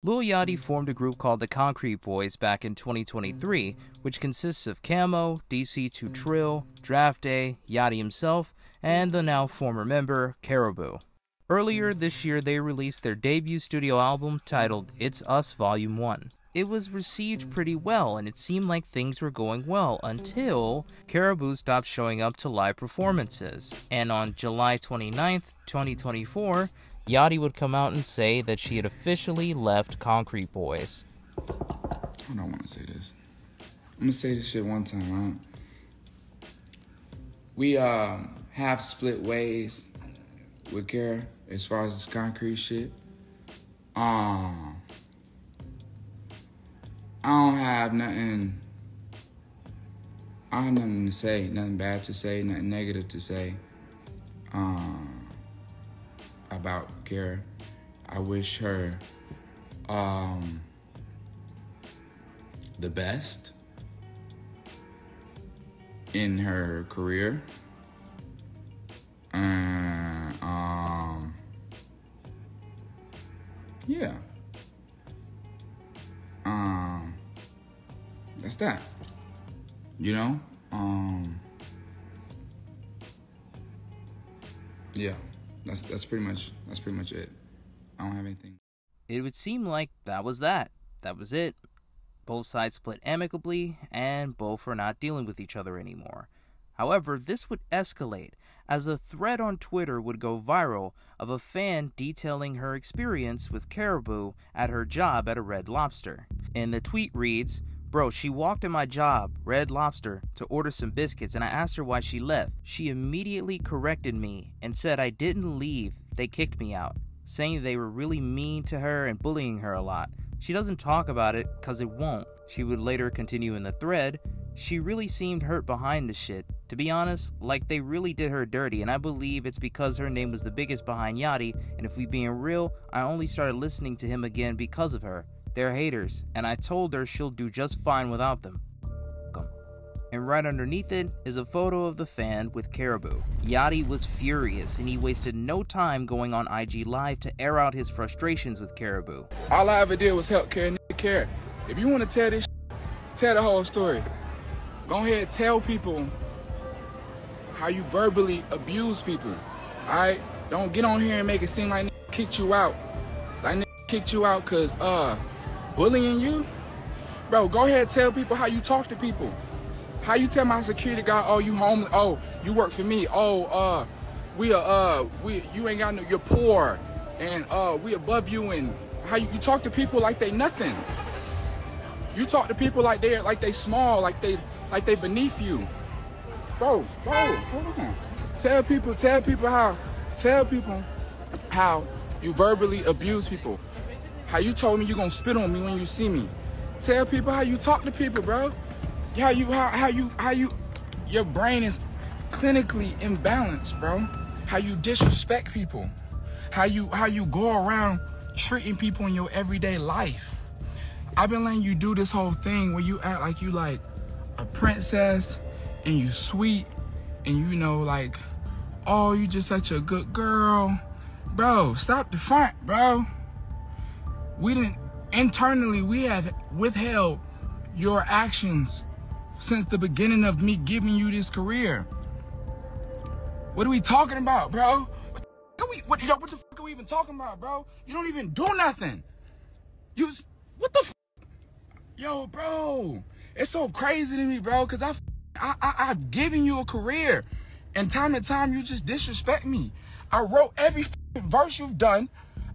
Lil Yachty formed a group called the Concrete Boys back in 2023, which consists of Camo, DC2 Trill, Draft Day, Yachty himself, and the now former member, Karrahboo. Earlier this year, they released their debut studio album titled It's Us Volume 1. It was received pretty well, and it seemed like things were going well until Karrahboo stopped showing up to live performances. And on July 29th, 2024, Yachty would come out and say that she had officially left Concrete Boys. I don't want to say this. I'm going to say this shit one time, right? We have split ways with Karrah as far as this concrete shit. I don't have nothing to say, nothing bad to say, nothing negative to say about Karrah. I wish her the best in her career. Yeah. That's that. You know? Yeah. That's pretty much it. I don't have anything. It would seem like that was that. That was it. Both sides split amicably, and both are not dealing with each other anymore. However, this would escalate as a thread on Twitter would go viral of a fan detailing her experience with Karrahboo at her job at a Red Lobster. And the tweet reads, "Bro, she walked in my job, Red Lobster, to order some biscuits, and I asked her why she left. She immediately corrected me and said I didn't leave, they kicked me out, saying they were really mean to her and bullying her a lot. She doesn't talk about it cause it won't." She would later continue in the thread, "She really seemed hurt behind the shit. To be honest, like they really did her dirty, and I believe it's because her name was the biggest behind Yachty, and if we being real, I only started listening to him again because of her. They're haters, and I told her she'll do just fine without them." And right underneath it is a photo of the fan with Karrahboo. Yachty was furious, and he wasted no time going on IG Live to air out his frustrations with Karrahboo. All I ever did was help Karrah. If you want to tell this shit, tell the whole story. Go ahead and tell people how you verbally abuse people. Alright? Don't get on here and make it seem like kicked you out. Like kicked you out cause bullying you. Bro, go ahead and tell people how you talk to people. How you tell my security guard, oh, you homeless, oh, you work for me, oh, you ain't got no, you're poor, and we above you, and how you talk to people like they nothing. You talk to people like they small, like they beneath you. Bro, hold on. Tell people how you verbally abuse people. How you told me you gonna spit on me when you see me. Tell people how you talk to people, bro. How you your brain is clinically imbalanced, bro. How you disrespect people. How you go around treating people in your everyday life. I've been letting you do this whole thing where you act like you like a princess and you sweet and you know like, oh, you just such a good girl. Bro, stop the front, bro. Internally, we have withheld your actions since the beginning of me giving you this career. What are we talking about, bro? What the fuck are we even talking about, bro? You don't even do nothing. What the fuck? Yo, bro, it's so crazy to me, bro, because I've given you a career, and time to time you just disrespect me. I wrote every verse you've done.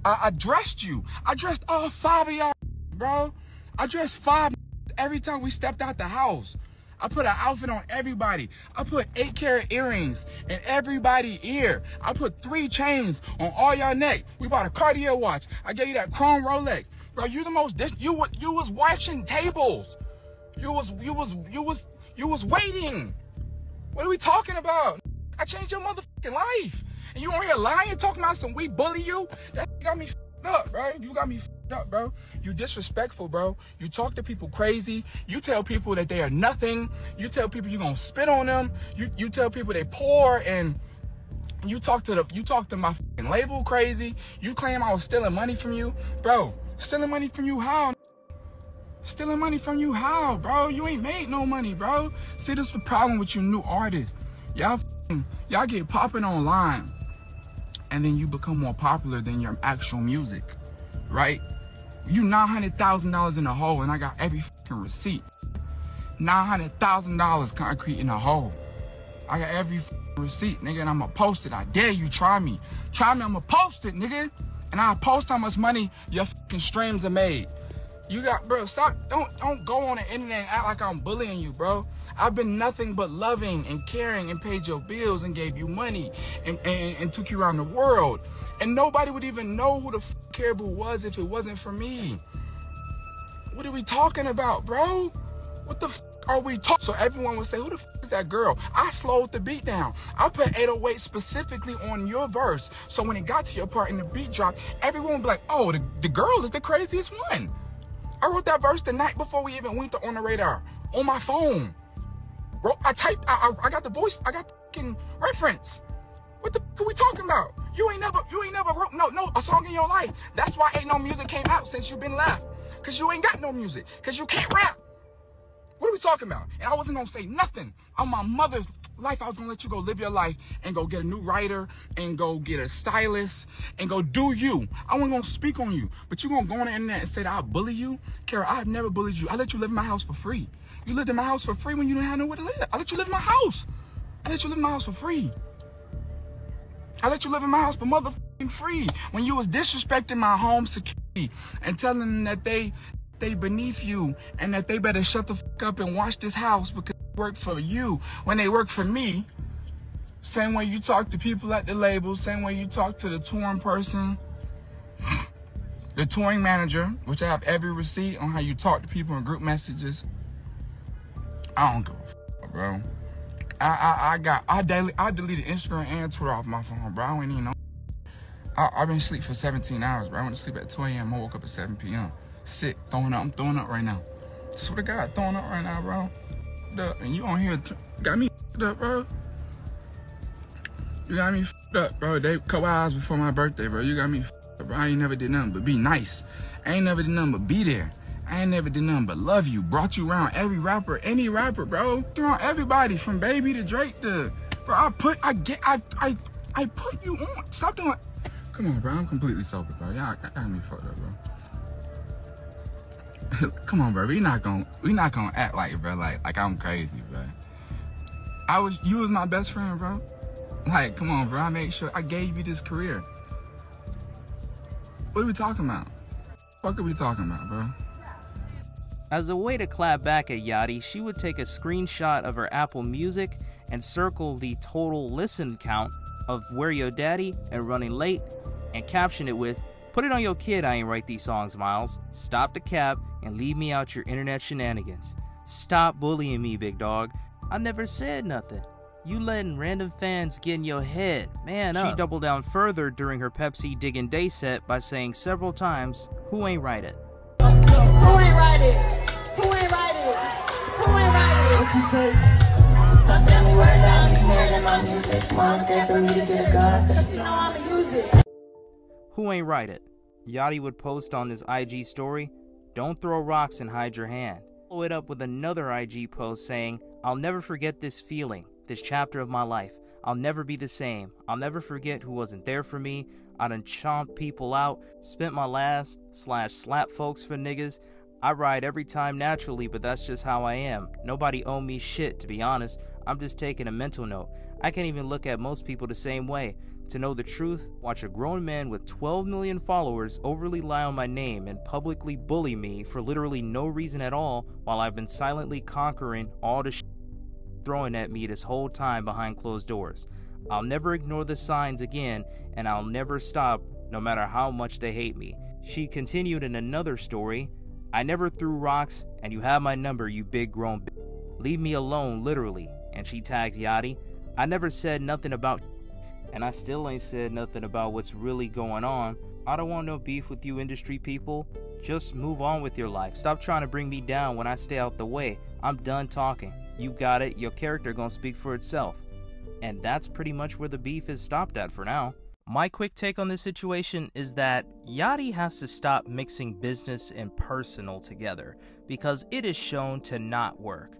I dressed you. I dressed all 5 of y'all, bro. I dressed 5 every time we stepped out the house. I put an outfit on everybody. I put 8-carat earrings in everybody's ear. I put 3 chains on all y'all neck. We bought a Cartier watch. I gave you that chrome Rolex. Bro, you the most, you was watching tables. You was waiting. What are we talking about? I changed your motherfucking life. And you on here lying, talking about some we bully you? That got me f***ed up, bro. You got me f***ed up, bro. You disrespectful, bro. You talk to people crazy. You tell people that they are nothing. You tell people you gonna spit on them. You tell people they poor, and you talk to my f***ing label crazy. You claim I was stealing money from you. Bro, Stealing money from you how? Stealing money from you how, bro? You ain't made no money, bro. See, this is the problem with you new artists. Y'all get popping online, and then you become more popular than your actual music, right? You $900,000 in a hole, and I got every fucking receipt. $900,000 concrete in a hole. I got every receipt, nigga, and I'ma post it. I dare you, try me. Try me, I'ma post it, nigga. And I'll post how much money your fucking streams are made. You got, bro, stop, don't go on the internet and act like I'm bullying you, bro. I've been nothing but loving and caring and paid your bills and gave you money and took you around the world. And nobody would even know who the Karrahboo was if it wasn't for me. What are we talking about, bro? What the are we talking? So everyone would say, who the is that girl? I slowed the beat down. I put 808 specifically on your verse. So when it got to your part and the beat dropped, everyone would be like, oh, the girl is the craziest one. I wrote that verse the night before we even went on the radar on my phone. Bro, I got the voice, I got the fucking reference. What the are we talking about? You ain't never wrote a song in your life. That's why ain't no music came out since you've been left. Cause you ain't got no music. Cause you can't rap. What are we talking about? And I wasn't gonna say nothing on my mother's life. I was gonna let you go live your life and go get a new writer and go get a stylist and go do you. I wasn't gonna speak on you, but you gonna go on the internet and say that I bully you? Kara, I've never bullied you. I let you live in my house for free. You lived in my house for free when you didn't have nowhere to live. I let you live in my house. I let you live in my house for free. I let you live in my house for motherfucking free. When you was disrespecting my home security and telling them that they beneath you and that they better shut the fuck up and watch this house because they work for you when they work for me. Same way you talk to people at the label, same way you talk to the touring person, the touring manager, which I have every receipt on how you talk to people in group messages. I don't give a fuck, bro. I deleted Instagram and Twitter off my phone, bro. I don't even know. I've been asleep for 17 hours, bro. I went to sleep at 2 a.m. I woke up at 7 p.m. Sick, throwing up. I'm throwing up right now. Swear to God, throwing up right now, bro. And you on here got me up, bro. You got me up, bro. A couple hours before my birthday, bro. You got me up, bro. I ain't never did nothing but be nice. I ain't never did nothing but be there. I ain't never did nothing but love you. Brought you around every rapper, any rapper, bro. Around everybody from Baby to Drake to, bro. I put you on. Stop doing. Come on, bro. I'm completely sober, bro. Y'all got me fucked up, bro. Come on, bro. We not gonna act like it, bro. Like I'm crazy, bro. You was my best friend, bro. Like, come on, bro. I made sure I gave you this career. What are we talking about? What are we talking about, bro? As a way to clap back at Yachty, she would take a screenshot of her Apple Music and circle the total listen count of Where Your Daddy and Running Late and caption it with, "Put it on your kid, I ain't write these songs, Miles. Stop the cap and leave me out your internet shenanigans. Stop bullying me, big dog. I never said nothing. You letting random fans get in your head. Man up." She doubled down further during her Pepsi Diggin' Day set by saying several times, "Who ain't write it? Who ain't write it? Who ain't write it? Who ain't write it?" What you say? My family right now be hearing my music. Mom's there for me to get a gun, cause she know I'ma use it. Who ain't write it?" Yachty would post on his IG story, "Don't throw rocks and hide your hand." Follow it up with another IG post saying, "I'll never forget this feeling, this chapter of my life. I'll never be the same. I'll never forget who wasn't there for me. I done chomped people out, spent my last / slap folks for niggas. I ride every time naturally, but that's just how I am. Nobody owe me shit, to be honest. I'm just taking a mental note. I can't even look at most people the same way. To know the truth, watch a grown man with 12 million followers overly lie on my name and publicly bully me for literally no reason at all while I've been silently conquering all the shit throwing at me this whole time behind closed doors. I'll never ignore the signs again, and I'll never stop no matter how much they hate me." She continued in another story, "I never threw rocks, and you have my number, you big grown b****. Leave me alone, literally." And she tags Yachty, "I never said nothing about and I still ain't said nothing about what's really going on. I don't want no beef with you industry people. Just move on with your life. Stop trying to bring me down when I stay out the way. I'm done talking. You got it. Your character gonna speak for itself." And that's pretty much where the beef is stopped at for now. My quick take on this situation is that Yachty has to stop mixing business and personal together, because it is shown to not work.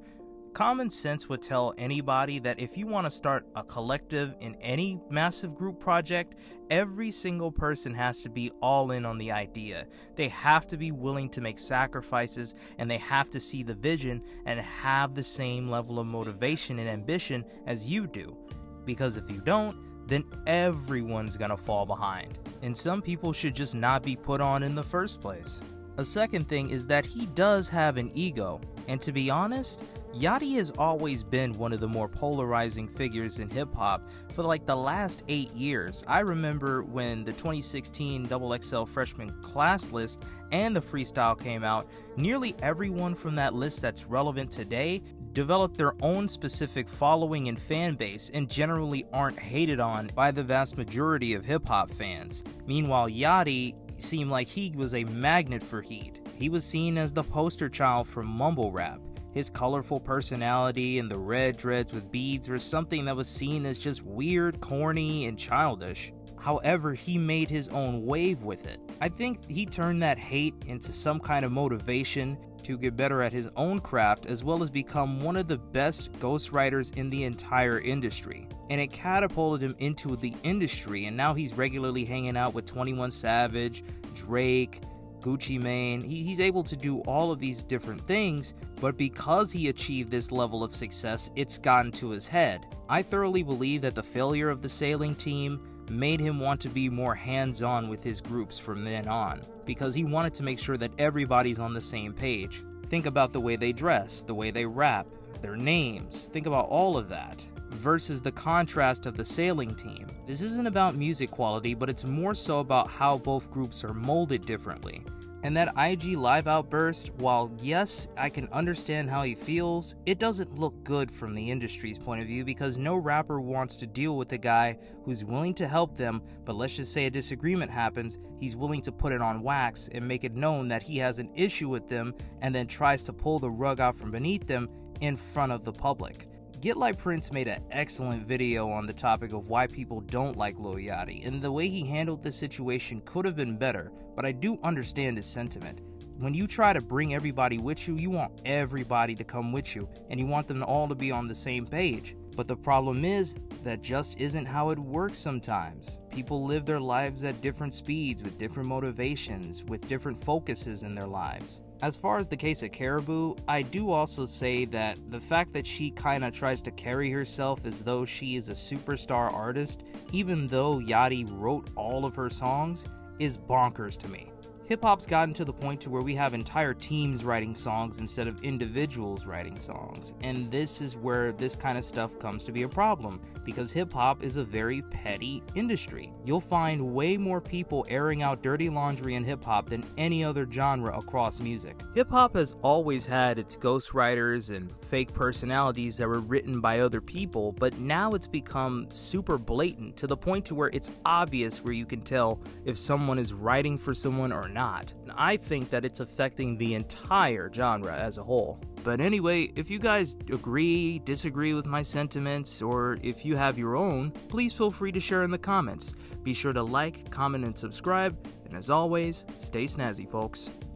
Common sense would tell anybody that if you want to start a collective in any massive group project, every single person has to be all in on the idea. They have to be willing to make sacrifices, and they have to see the vision and have the same level of motivation and ambition as you do. Because if you don't, then everyone's gonna fall behind, and some people should just not be put on in the first place. A second thing is that he does have an ego, and to be honest, Yachty has always been one of the more polarizing figures in hip-hop for like the last 8 years. I remember when the 2016 XXL freshman class list and the freestyle came out, nearly everyone from that list that's relevant today developed their own specific following and fan base, and generally aren't hated on by the vast majority of hip-hop fans. Meanwhile, Yachty seemed like he was a magnet for heat. He was seen as the poster child for mumble rap. His colorful personality and the red dreads with beads were something that was seen as just weird, corny, and childish. However, he made his own wave with it. I think he turned that hate into some kind of motivation to get better at his own craft, as well as become one of the best ghostwriters in the entire industry. And it catapulted him into the industry, and now he's regularly hanging out with 21 Savage, Drake, Gucci Mane. He's able to do all of these different things, but because he achieved this level of success, it's gotten to his head. I thoroughly believe that the failure of the sailing team made him want to be more hands-on with his groups from then on, because he wanted to make sure that everybody's on the same page. Think about the way they dress, the way they rap, their names, think about all of that, versus the contrast of the sailing team. This isn't about music quality, but it's more so about how both groups are molded differently. And that IG live outburst, while yes, I can understand how he feels, it doesn't look good from the industry's point of view, because no rapper wants to deal with a guy who's willing to help them, but let's just say a disagreement happens, he's willing to put it on wax and make it known that he has an issue with them, and then tries to pull the rug out from beneath them in front of the public. Get Like Prince made an excellent video on the topic of why people don't like Lil Yachty, and the way he handled this situation could have been better, but I do understand his sentiment. When you try to bring everybody with you, you want everybody to come with you, and you want them all to be on the same page. But the problem is, that just isn't how it works sometimes. People live their lives at different speeds, with different motivations, with different focuses in their lives. As far as the case of Karrahboo, I do also say that the fact that she kinda tries to carry herself as though she is a superstar artist, even though Yachty wrote all of her songs, is bonkers to me. Hip-hop's gotten to the point to where we have entire teams writing songs instead of individuals writing songs, and this is where this kind of stuff comes to be a problem, because hip-hop is a very petty industry. You'll find way more people airing out dirty laundry in hip-hop than any other genre across music. Hip-hop has always had its ghostwriters and fake personalities that were written by other people, but now it's become super blatant to the point to where it's obvious where you can tell if someone is writing for someone or not. And I think that it's affecting the entire genre as a whole. But anyway, if you guys agree, disagree with my sentiments, or if you have your own, please feel free to share in the comments. Be sure to like, comment, and subscribe, and as always, stay snazzy, folks.